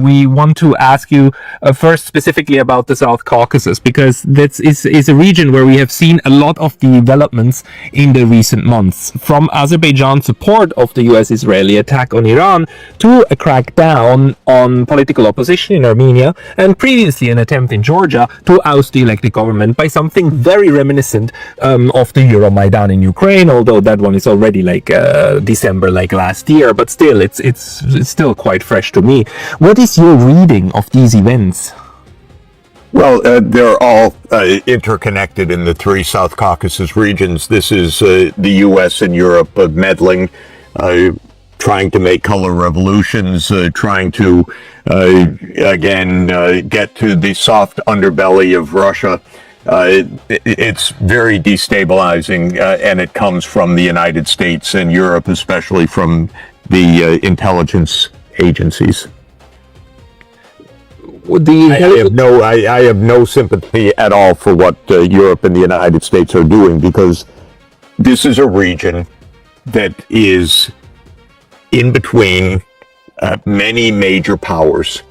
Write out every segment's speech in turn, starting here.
We want to ask you first specifically about the South Caucasus, because that is a region where we have seen a lot of the developments in the recent months, from Azerbaijan's support of the US-Israeli attack on Iran to a crackdown on political opposition in Armenia, and previously an attempt in Georgia to oust the elected government by something very reminiscent of the Euromaidan in Ukraine, although that one is already like December like last year, but still it's still quite fresh to me. What is your reading of these events? Well, they're all interconnected in the three South Caucasus regions. This is the U.S. and Europe meddling, trying to make color revolutions, trying to, again, get to the soft underbelly of Russia. It's very destabilizing, and it comes from the United States and Europe, especially from the intelligence agencies. I have no sympathy at all for what Europe and the United States are doing, because this is a region that is in between many major powers,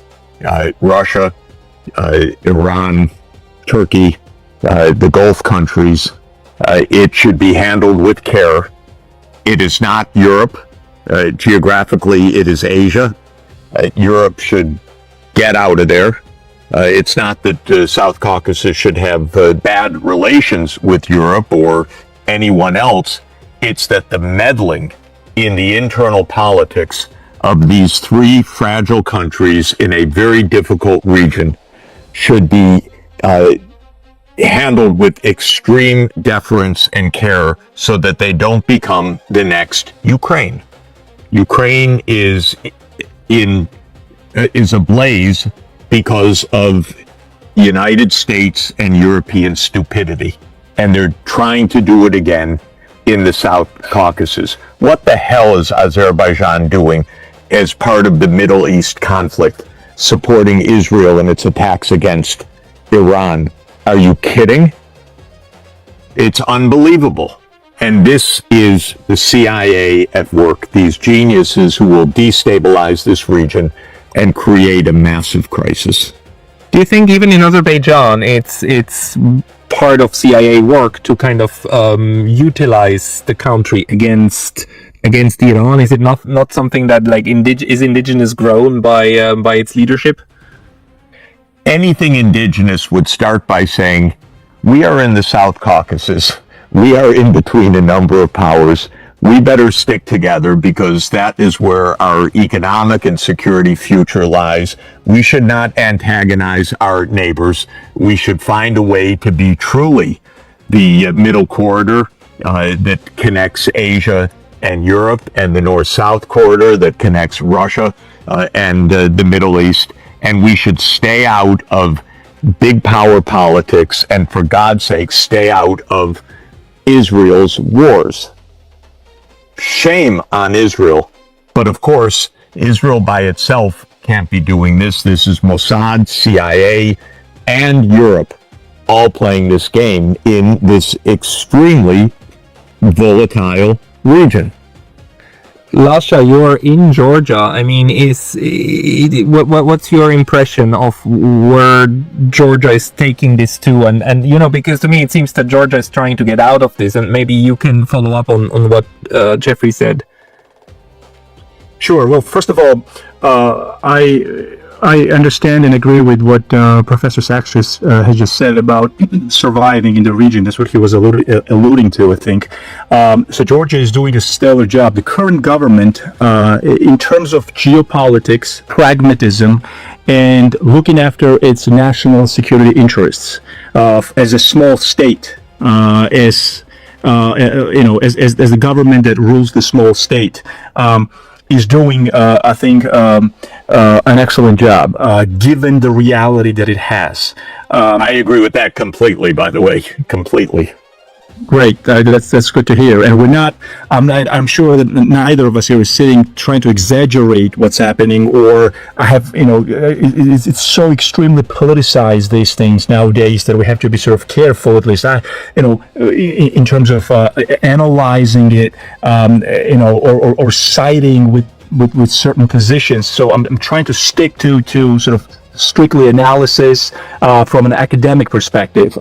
Russia, Iran, Turkey, the Gulf countries. It should be handled with care. It is not Europe. Geographically, it is Asia. Europe should get out of there. It's not that South Caucasus should have bad relations with Europe or anyone else. It's that the meddling in the internal politics of these three fragile countries in a very difficult region should be handled with extreme deference and care, so that they don't become the next Ukraine. Ukraine is ablaze because of United States and European stupidity, and they're trying to do it again in the South Caucasus. What the hell is Azerbaijan doing as part of the Middle East conflict, supporting Israel in its attacks against Iran? Are you kidding? It's unbelievable. And this is the CIA at work, these geniuses who will destabilize this region and create a massive crisis. Do you think even in Azerbaijan it's part of CIA work to kind of utilize the country against Iran? Is it not something that like is indigenous grown by its leadership? Anything indigenous would start by saying, we are in the South Caucasus. We are in between a number of powers. We better stick together, because that is where our economic and security future lies. We should not antagonize our neighbors. We should find a way to be truly the middle corridor that connects Asia and Europe, and the North-South corridor that connects Russia and the Middle East. And we should stay out of big power politics, and for God's sake, stay out of Israel's wars. Shame on Israel. But of course, Israel by itself can't be doing this. This is Mossad, CIA, and Europe all playing this game in this extremely volatile region. Lasha, you're in Georgia. I mean, what's your impression of where Georgia is taking this to? And you know, because to me it seems that Georgia is trying to get out of this, and maybe you can follow up on what Jeffrey said. Sure. Well, first of all, I understand and agree with what Professor Sachs has just said about surviving in the region. That's what he was alluding to, I think. So Georgia is doing a stellar job. The current government, in terms of geopolitics, pragmatism, and looking after its national security interests, as a small state, as the government that rules the small state, is doing, I think, an excellent job, given the reality that it has. I agree with that completely, by the way, completely. Great, that's good to hear. And I'm sure that neither of us here is sitting trying to exaggerate what's happening, or it's so extremely politicized, these things nowadays, that we have to be sort of careful, at least in terms of analyzing it, or siding with with certain positions. So I'm trying to stick to sort of strictly analysis from an academic perspective,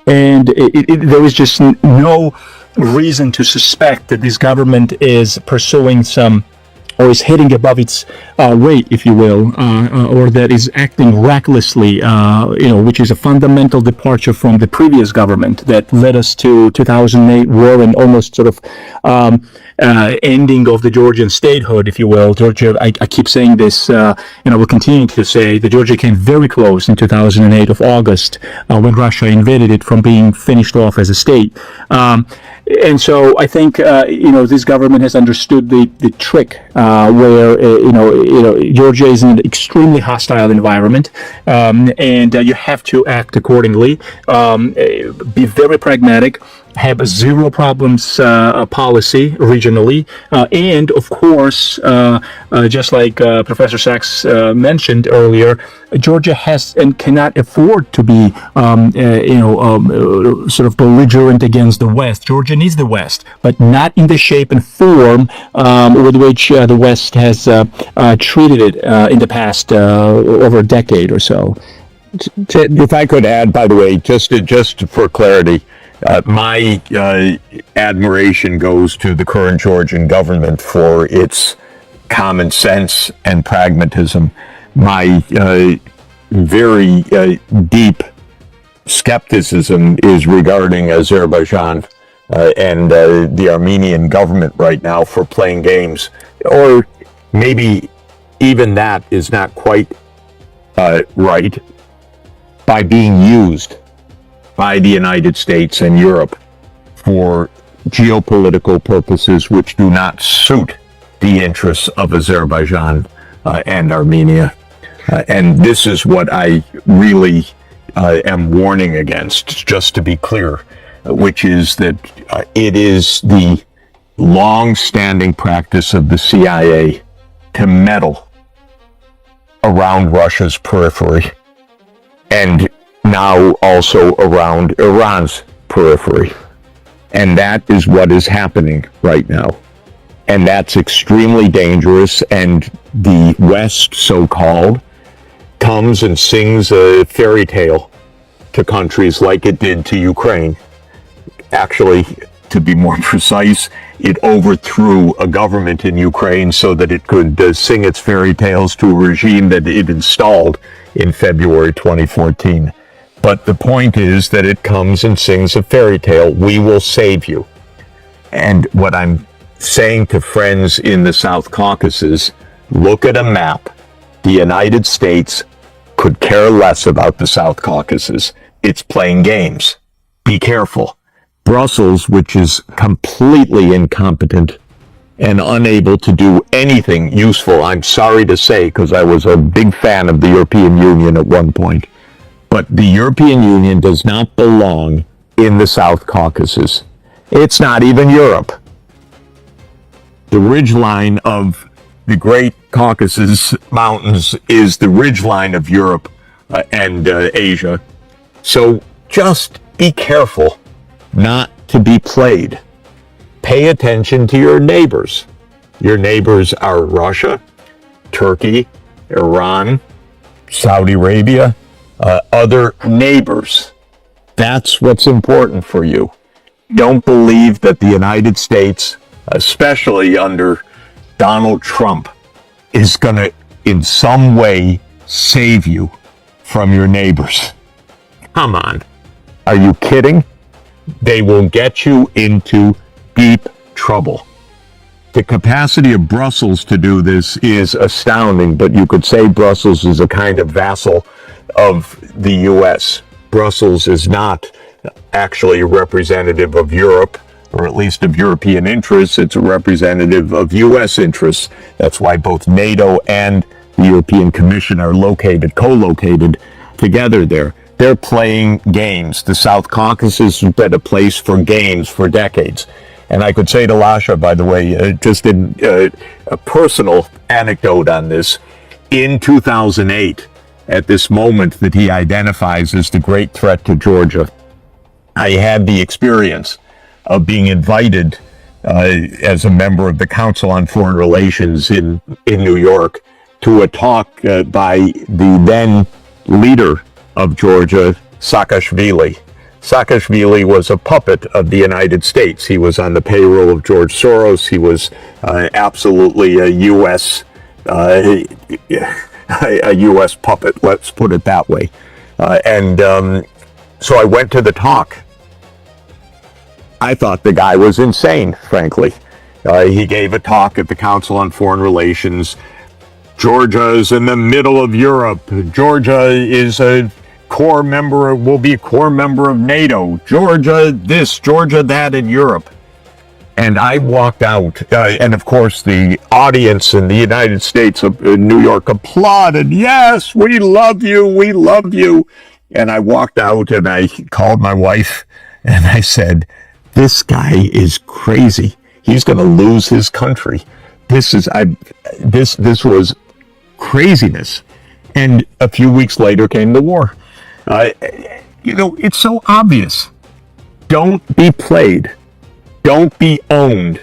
and there is just no reason to suspect that this government is pursuing some, or is hitting above its weight, if you will, or that is acting recklessly, which is a fundamental departure from the previous government that led us to 2008 war and almost sort of ending of the Georgian statehood, if you will. Georgia, I keep saying this, and I will continue to say that Georgia came very close in 2008 of August when Russia invaded it from being finished off as a state. And so I think this government has understood the trick where Georgia is in an extremely hostile environment, and you have to act accordingly. Be very pragmatic. Have a zero problems policy regionally, and of course, just like Professor Sachs mentioned earlier, Georgia has and cannot afford to be, sort of belligerent against the West. Georgia needs the West, but not in the shape and form with which the West has treated it in the past over a decade or so. If I could add, by the way, just for clarity, my admiration goes to the current Georgian government for its common sense and pragmatism. My very deep skepticism is regarding Azerbaijan and the Armenian government right now for playing games, or maybe even that is not quite right, by being used by the United States and Europe for geopolitical purposes which do not suit the interests of Azerbaijan and Armenia. And this is what I really am warning against, just to be clear, which is that it is the long-standing practice of the CIA to meddle around Russia's periphery, and now also around Iran's periphery. And that is what is happening right now. And that's extremely dangerous. And the West, so-called, comes and sings a fairy tale to countries like it did to Ukraine. Actually, to be more precise, it overthrew a government in Ukraine so that it could sing its fairy tales to a regime that it installed in February 2014. But the point is that it comes and sings a fairy tale. We will save you. And what I'm saying to friends in the South Caucasus, look at a map. The United States could care less about the South Caucasus. It's playing games. Be careful. Brussels, which is completely incompetent and unable to do anything useful, I'm sorry to say, because I was a big fan of the European Union at one point, but the European Union does not belong in the South Caucasus. It's not even Europe. The ridgeline of the Great Caucasus Mountains is the ridgeline of Europe and Asia. So just be careful not to be played. Pay attention to your neighbors. Your neighbors are Russia, Turkey, Iran, Saudi Arabia, other neighbors. That's what's important for you. Don't believe that the United States, especially under Donald Trump, is going to in some way save you from your neighbors. Come on. Are you kidding? They will get you into deep trouble. The capacity of Brussels to do this is astounding, but you could say Brussels is a kind of vassal of the U.S. Brussels is not actually a representative of Europe, or at least of European interests. It's a representative of U.S. interests. That's why both NATO and the European Commission are co-located together there. They're playing games. The South Caucasus has been a place for games for decades. And I could say to Lasha, by the way, just in a personal anecdote on this, in 2008, at this moment that he identifies as the great threat to Georgia, I had the experience of being invited as a member of the Council on Foreign Relations in New York to a talk by the then leader of Georgia, Saakashvili. Saakashvili was a puppet of the United States. He was on the payroll of George Soros. He was absolutely a U.S. A U.S. puppet, let's put it that way. So I went to the talk. I thought the guy was insane, frankly. He gave a talk at the Council on Foreign Relations. Georgia is in the middle of Europe. Georgia is a core member, will be a core member of NATO. Georgia this, Georgia that in Europe. And I walked out, and of course the audience in the United States of New York applauded. Yes, we love you, we love you. And I walked out and I called my wife and I said, this guy is crazy. He's going to lose his country. This was craziness. And a few weeks later came the war. It's so obvious. Don't be played. Don't be owned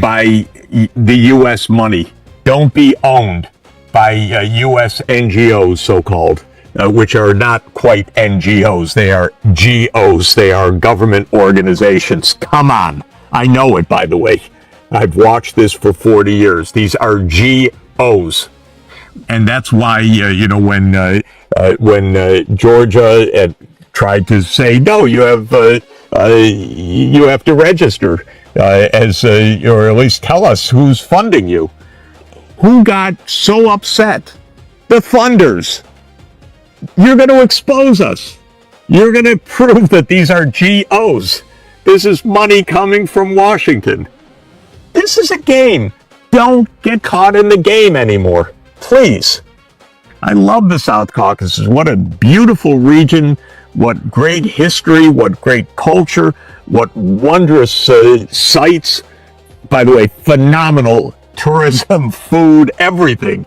by the U.S. money. Don't be owned by U.S. NGOs, so-called, which are not quite NGOs. They are GOs. They are government organizations. Come on. I know it, by the way. I've watched this for 40 years. These are GOs. And that's why, when Georgia tried to say, no, you have to register or at least tell us who's funding you. Who got so upset? The funders. You're going to expose us. You're going to prove that these are GOs. This is money coming from Washington. This is a game. Don't get caught in the game anymore. Please. I love the South Caucasus. What a beautiful region. What great history. What great culture. What wondrous sights. By the way, phenomenal tourism, food, everything.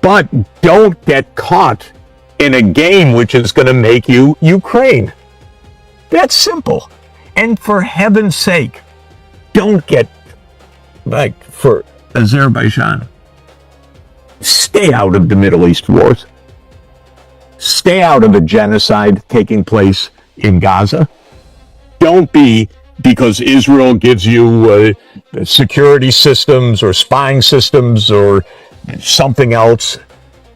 But don't get caught in a game which is going to make you Ukraine. That's simple. And for heaven's sake, don't get, like, for Azerbaijan, stay out of the Middle East wars. Stay out of the genocide taking place in Gaza. Don't be, because Israel gives you security systems or spying systems or something else.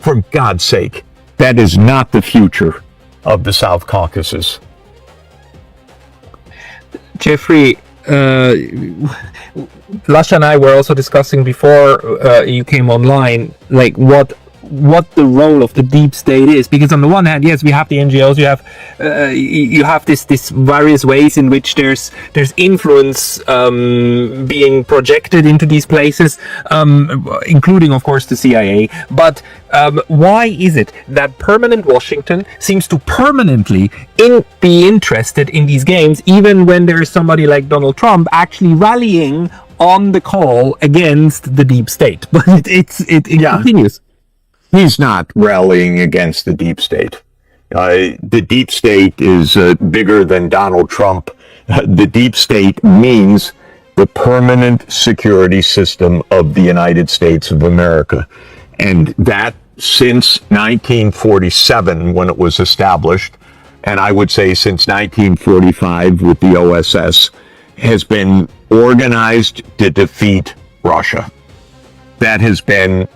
For God's sake, that is not the future of the South Caucasus. Jeffrey, Lasha and I were also discussing before you came online, like what the role of the deep state is, because on the one hand, yes, we have the NGOs, you have this various ways in which there's influence being projected into these places, including of course the CIA. But why is it that permanent Washington seems to permanently be interested in these games, even when there's somebody like Donald Trump actually rallying on the call against the deep state? But it continues. He's not rallying against the deep state. The deep state is bigger than Donald Trump. The deep state means the permanent security system of the United States of America. And that since 1947, when it was established, and I would say since 1945 with the OSS, has been organized to defeat Russia. That has been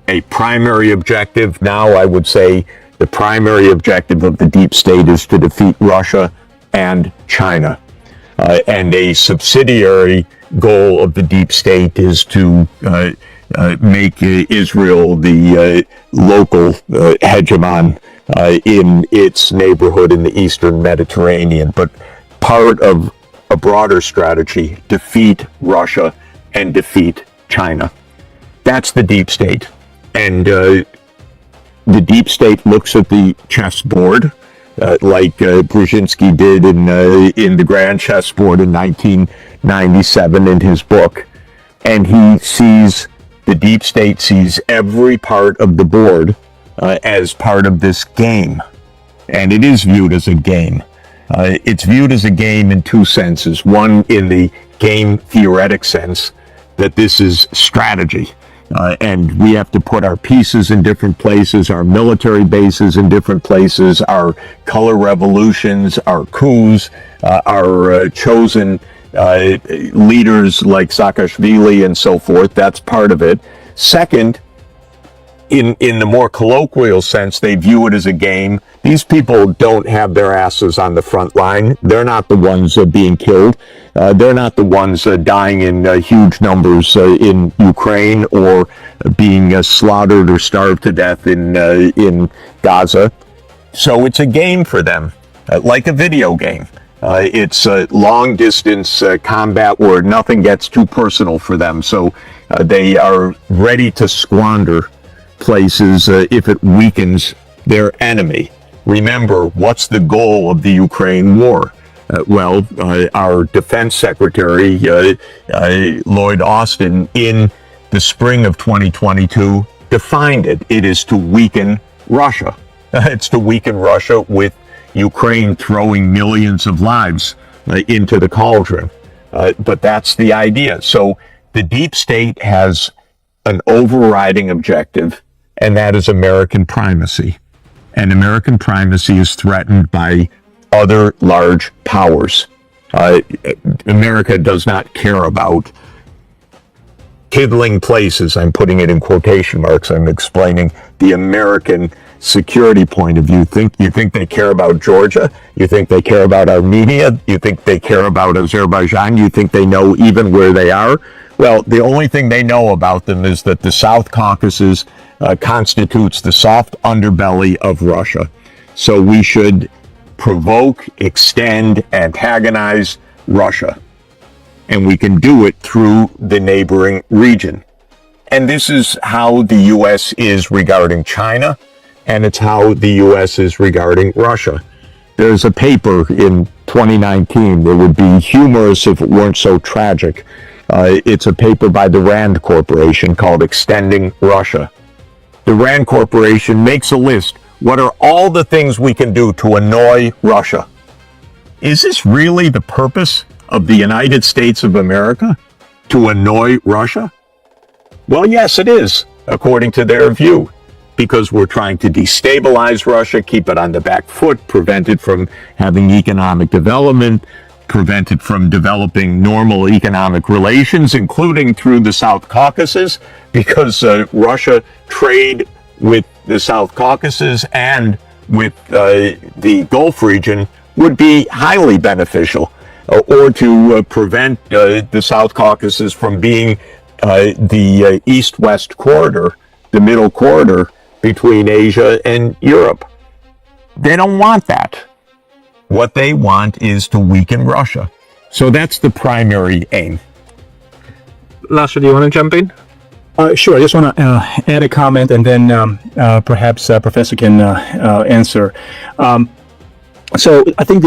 a primary objective. Now I would say the primary objective of the deep state is to defeat Russia and China. And a subsidiary goal of the deep state is to make Israel the local hegemon in its neighborhood in the Eastern Mediterranean. But part of a broader strategy, defeat Russia and defeat China. That's the deep state. And the deep state looks at the chessboard, like Brzezinski did in the Grand Chessboard in 1997 in his book, and the deep state sees every part of the board as part of this game, and it is viewed as a game. It's viewed as a game in two senses. One, in the game theoretic sense, that this is strategy. And we have to put our pieces in different places, our military bases in different places, our color revolutions, our coups, our chosen leaders like Saakashvili and so forth. That's part of it. Second, in the more colloquial sense, they view it as a game. These people don't have their asses on the front line. They're not the ones being killed. They're not the ones dying in huge numbers in Ukraine or being slaughtered or starved to death in Gaza. So it's a game for them, like a video game. It's a long-distance combat where nothing gets too personal for them. So they are ready to squander places if it weakens their enemy. Remember, what's the goal of the Ukraine war? Our defense secretary, Lloyd Austin, in the spring of 2022, defined it. It is to weaken Russia. It's to weaken Russia with Ukraine throwing millions of lives into the cauldron. But that's the idea. So the deep state has an overriding objective, and that is American primacy. And American primacy is threatened by other large powers. America does not care about tiddling places. I'm putting it in quotation marks. I'm explaining the American security point of view. You think they care about Georgia? You think they care about Armenia? You think they care about Azerbaijan? You think they know even where they are? Well, the only thing they know about them is that the South Caucasus constitutes the soft underbelly of Russia. So we should provoke, extend, antagonize Russia. And we can do it through the neighboring region. And this is how the U.S. is regarding China, and it's how the U.S. is regarding Russia. There's a paper in 2019 that would be humorous if it weren't so tragic. It's a paper by the Rand Corporation called Extending Russia. The Rand Corporation makes a list. What are all the things we can do to annoy Russia? Is this really the purpose of the United States of America? To annoy Russia? Well, yes, it is, according to their view, because we're trying to destabilize Russia, keep it on the back foot, prevent it from having economic development, prevent it from developing normal economic relations, including through the South Caucasus, because Russia trade with the South Caucasus and with the Gulf region would be highly beneficial, or to prevent the South Caucasus from being the east-west corridor, the middle corridor between Asia and Europe. They don't want that. What they want is to weaken Russia. So that's the primary aim. Lasser, do you want to jump in? Sure. I just want to add a comment, and then perhaps Professor can answer. So I think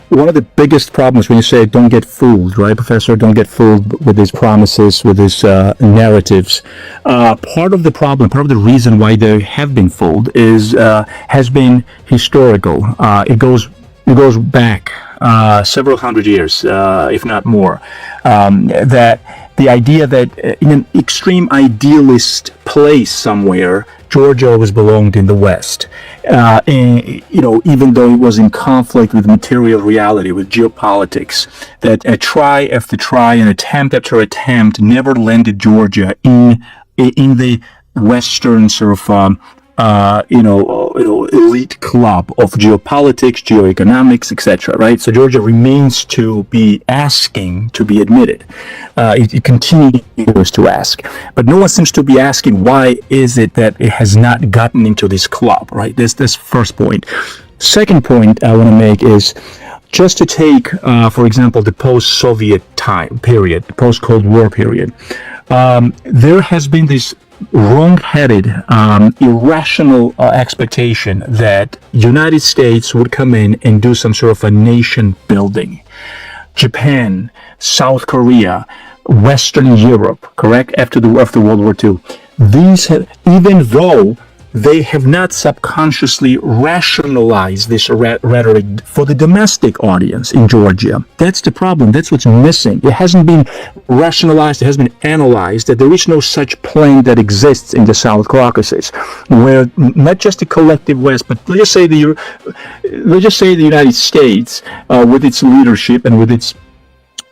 one of the biggest problems when you say don't get fooled, right, Professor? Don't get fooled with these promises, with these narratives. Part of the problem, part of the reason why they have been fooled has been historical. It goes back several hundred years, if not more. That the idea that in an extreme idealist place somewhere, Georgia always belonged in the West. And, even though it was in conflict with material reality, with geopolitics, that a try after try and attempt after attempt never landed Georgia in the Western sort of elite club of geopolitics, geoeconomics, etc. Right? So Georgia remains to be asking to be admitted. It continues to ask, but no one seems to be asking why is it that it has not gotten into this club. Right? This first point. Second point I want to make is just to take, for example, the post-Soviet time period, the post-Cold War period. There has been this wrong-headed, irrational expectation that United States would come in and do some sort of a nation building. Japan, South Korea, Western Europe, correct? After World War II. These have, even though they have not subconsciously rationalized this rhetoric for the domestic audience in Georgia. That's the problem. That's what's missing. It hasn't been rationalized. It hasn't been analyzed that there is no such plan that exists in the South Caucasus, where not just the collective West, but let's just say the United States, with its leadership and with its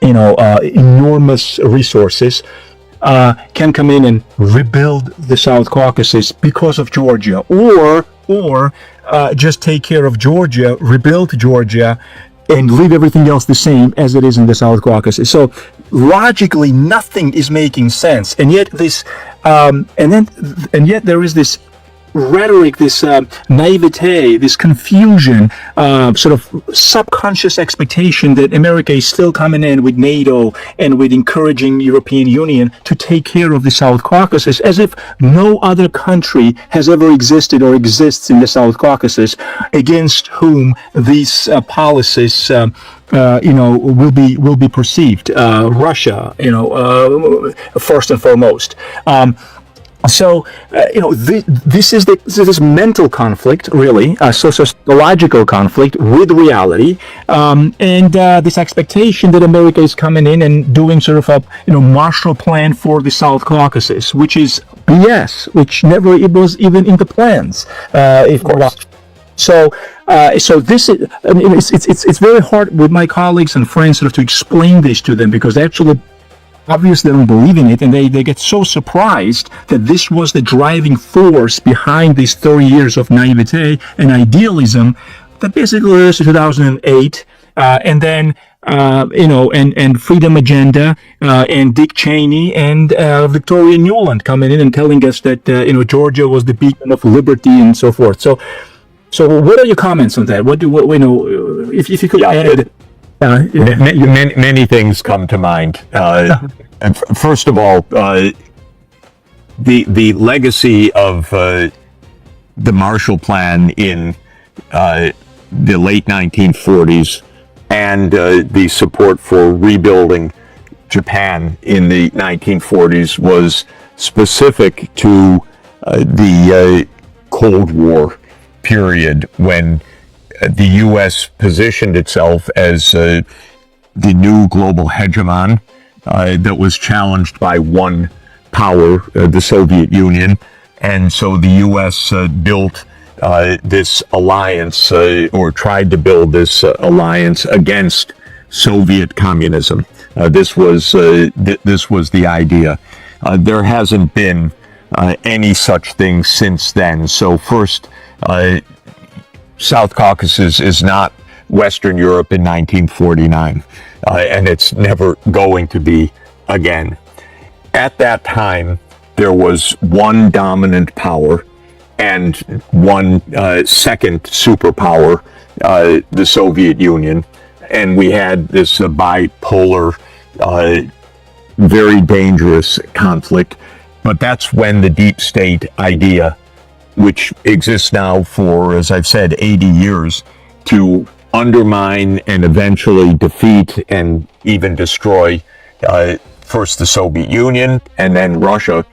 enormous resources, can come in and rebuild the South Caucasus because of Georgia, or just take care of Georgia, rebuild Georgia, and leave everything else the same as it is in the South Caucasus. So logically, nothing is making sense, and yet there is this rhetoric, this naivete, this confusion, sort of subconscious expectation that America is still coming in with NATO and with encouraging European Union to take care of the South Caucasus, as if no other country has ever existed or exists in the South Caucasus against whom these policies will be perceived. Russia, first and foremost. This is this mental conflict, really, sociological conflict with reality, and this expectation that America is coming in and doing sort of a Marshall Plan for the South Caucasus, which is BS, which never it was even in the plans. Of course. So this is, it's very hard with my colleagues and friends sort of to explain this to them, because actually, obviously they don't believe in it, and they get so surprised that this was the driving force behind these 30 years of naivete and idealism that basically is 2008, and then and Freedom Agenda, and Dick Cheney and Victoria Nuland coming in and telling us that Georgia was the beacon of liberty and so forth. So what are your comments on that? If you could add? Many things come to mind. And first of all, the legacy of the Marshall Plan in the late 1940s and the support for rebuilding Japan in the 1940s was specific to the Cold War period, when the U.S. positioned itself as the new global hegemon that was challenged by one power, the Soviet Union. And so the U.S. built this alliance, or tried to build this alliance against Soviet communism. This was the idea. There hasn't been any such thing since then. So first, South Caucasus is not Western Europe in 1949, and it's never going to be again. At that time, there was one dominant power and one second superpower, the Soviet Union, and we had this bipolar, very dangerous conflict. But that's when the deep state idea, which exists now for, as I've said, 80 years, to undermine and eventually defeat and even destroy first the Soviet Union and then Russia,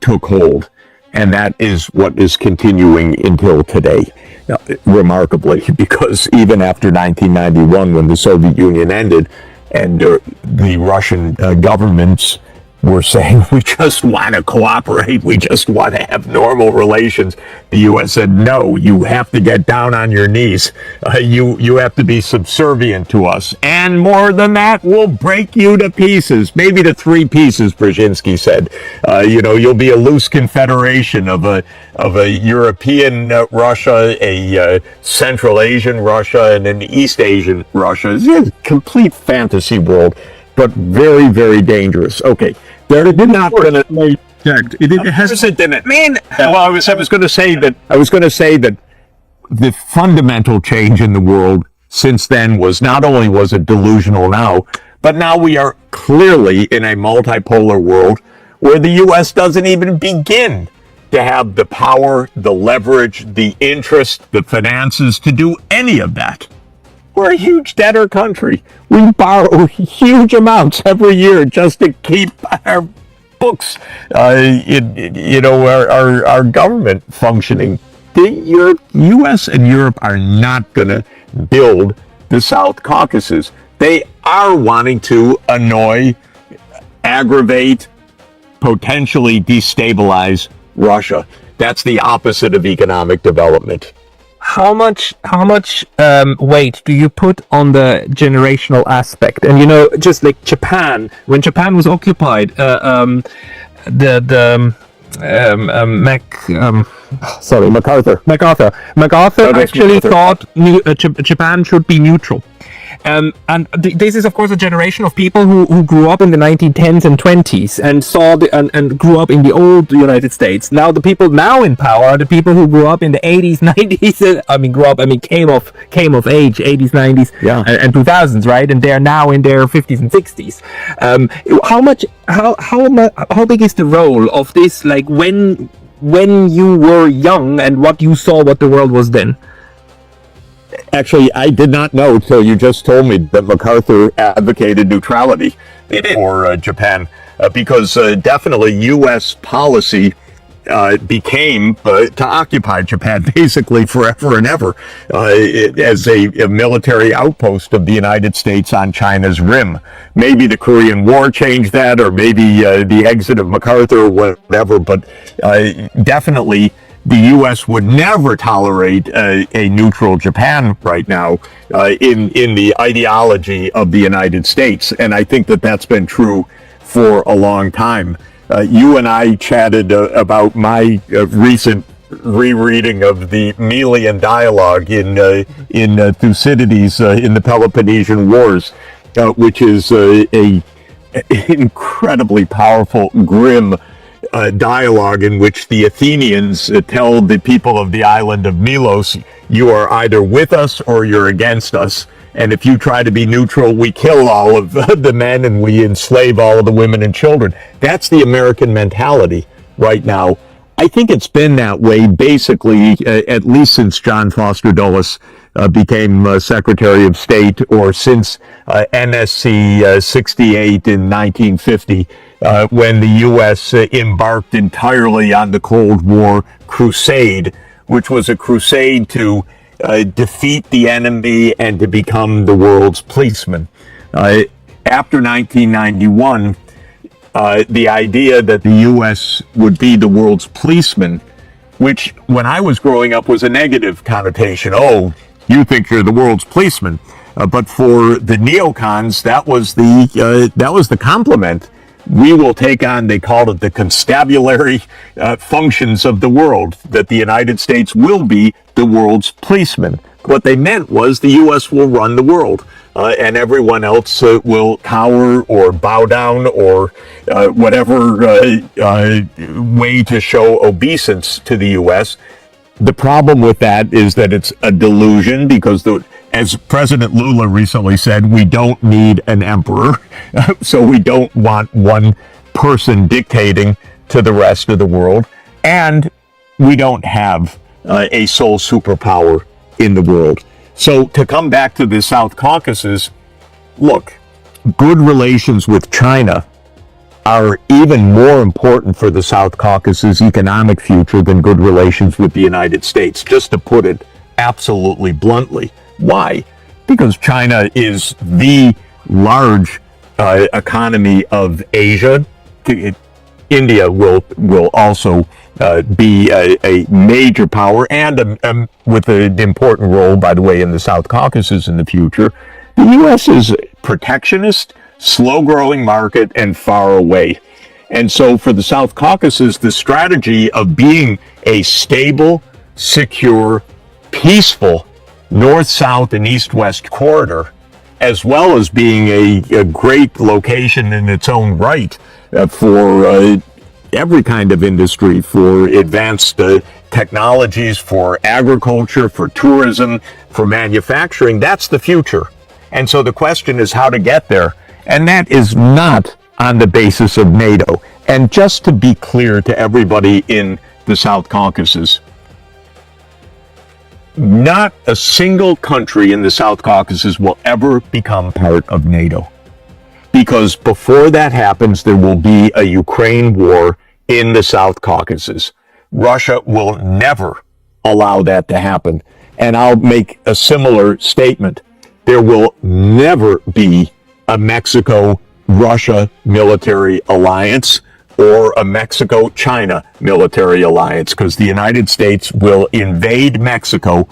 took hold. And that is what is continuing until today, remarkably, because even after 1991, when the Soviet Union ended and the Russian governments were saying, we just want to cooperate, we just want to have normal relations, the U.S. said, no, you have to get down on your knees. You have to be subservient to us. And more than that, we'll break you to pieces, maybe to 3 pieces, Brzezinski said. You'll be a loose confederation of a European Russia, a Central Asian Russia, and an East Asian Russia. It's a complete fantasy world, but very, very dangerous. Okay. There did not been a it hasn't been it. Well, I was going to say that the fundamental change in the world since then was not only was it delusional now, but now we are clearly in a multipolar world where the U.S. doesn't even begin to have the power, the leverage, the interest, the finances to do any of that. We're a huge debtor country. We borrow huge amounts every year just to keep our books, our government functioning. The U.S. and Europe are not going to build the South Caucasus. They are wanting to annoy, aggravate, potentially destabilize Russia. That's the opposite of economic development. How much weight do you put on the generational aspect? And just like Japan, when Japan was occupied, MacArthur actually thought Japan should be neutral. And this is, of course, a generation of people who grew up in the 1910s and 20s and saw and grew up in the old United States. Now, the people now in power are the people who grew up in the 80s, 90s. Came of age, 80s, 90s, and 2000s, right? And they're now in their 50s and 60s. How big is the role of this? Like when you were young and what you saw, what the world was then? Actually, I did not know till you just told me that MacArthur advocated neutrality for Japan, because definitely U.S. policy became to occupy Japan basically forever and ever as a military outpost of the United States on China's rim. Maybe the Korean War changed that, or maybe the exit of MacArthur or whatever, but definitely the U.S. would never tolerate a neutral Japan right now in the ideology of the United States. And I think that that's been true for a long time. You and I chatted about my recent rereading of the Melian dialogue in Thucydides in the Peloponnesian Wars, which is a incredibly powerful, grim dialogue in which the Athenians tell the people of the island of Melos, you are either with us or you're against us. And if you try to be neutral, we kill all of the men and we enslave all of the women and children. That's the American mentality right now. I think it's been that way basically at least since John Foster Dulles became Secretary of State, or since NSC 68 in 1950, when the U.S. embarked entirely on the Cold War crusade, which was a crusade to defeat the enemy and to become the world's policeman. After 1991, the idea that the U.S. would be the world's policeman, which when I was growing up was a negative connotation. Oh, you think you're the world's policeman. But for the neocons, that was the compliment. We will take on, they called it the constabulary functions of the world, that the United States will be the world's policeman. What they meant was the U.S. will run the world, and everyone else will cower or bow down or whatever way to show obeisance to the U.S. The problem with that is that it's a delusion, because as President Lula recently said, we don't need an emperor, so we don't want one person dictating to the rest of the world, and we don't have a sole superpower in the world. So to come back to the South Caucasus, look, good relations with China are even more important for the South Caucasus' economic future than good relations with the United States, just to put it absolutely bluntly. Why? Because China is the large economy of Asia. India will also be a major power, and with an important role, by the way, in the South Caucasus in the future. The U.S. is protectionist, slow-growing market, and far away. And so for the South Caucasus, the strategy of being a stable, secure, peaceful north-south and east-west corridor, as well as being a great location in its own right for every kind of industry, for advanced technologies, for agriculture, for tourism, for manufacturing, that's the future. And so the question is how to get there. And that is not on the basis of NATO. And just to be clear to everybody in the South Caucasus, not a single country in the South Caucasus will ever become part of NATO. because before that happens, there will be a Ukraine war in the South Caucasus. Russia will never allow that to happen. And I'll make a similar statement. There will never be a Mexico-Russia military alliance or a Mexico-China military alliance, because the United States will invade Mexico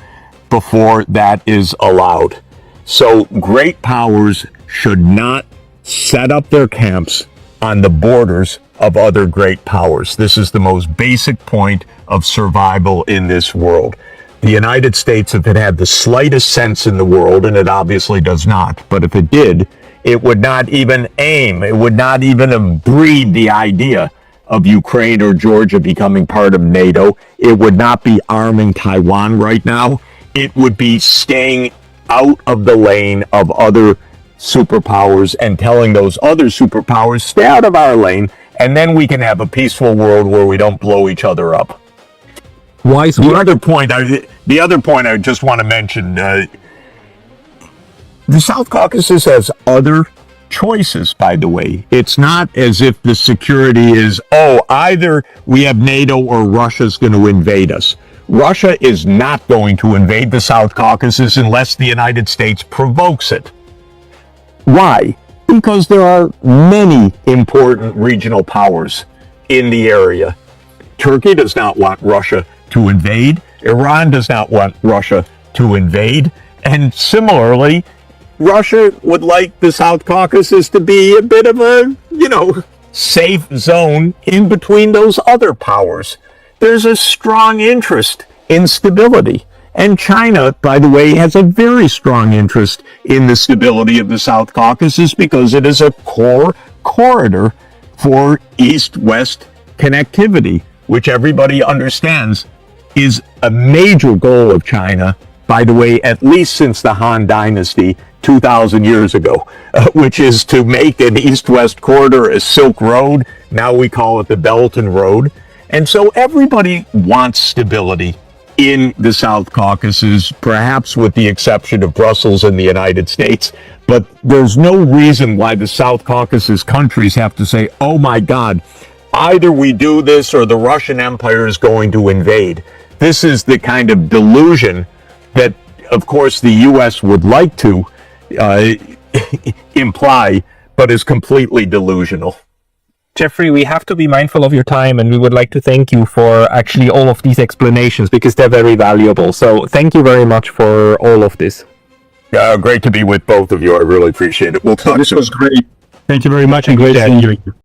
before that is allowed. So great powers should not set up their camps on the borders of other great powers. This is the most basic point of survival in this world. The United States, if it had the slightest sense in the world, and it obviously does not, but if it did, it would not even aim, it would not even breed the idea of Ukraine or Georgia becoming part of NATO. It would not be arming Taiwan right now. It would be staying out of the lane of other superpowers and telling those other superpowers, stay out of our lane, and then we can have a peaceful world where we don't blow each other up. Wise The word. other point I just want to mention, the South Caucasus has other choices, by the way. It's not as if the security is, either we have NATO or Russia's going to invade us. Russia is not going to invade the South Caucasus unless the United States provokes it. Why? Because there are many important regional powers in the area. Turkey does not want Russia to invade. Iran does not want Russia to invade. And similarly, Russia would like the South Caucasus to be a bit of a, safe zone in between those other powers. There's a strong interest in stability. And China, by the way, has a very strong interest in the stability of the South Caucasus because it is a core corridor for east-west connectivity, which everybody understands is a major goal of China, by the way, at least since the Han Dynasty 2,000 years ago, which is to make an east-west corridor a Silk Road. Now we call it the Belt and Road. And so everybody wants stability in the South Caucasus, perhaps with the exception of Brussels and the United States. But there's no reason why the South Caucasus countries have to say, oh my God, either we do this or the Russian Empire is going to invade. This is the kind of delusion that, of course, the U.S. would like to imply, but is completely delusional. Jeffrey, we have to be mindful of your time, and we would like to thank you for actually all of these explanations because they're very valuable. So thank you very much for all of this. Great to be with both of you. I really appreciate it. We'll talk This soon. was great. Thank you very much, and great seeing you.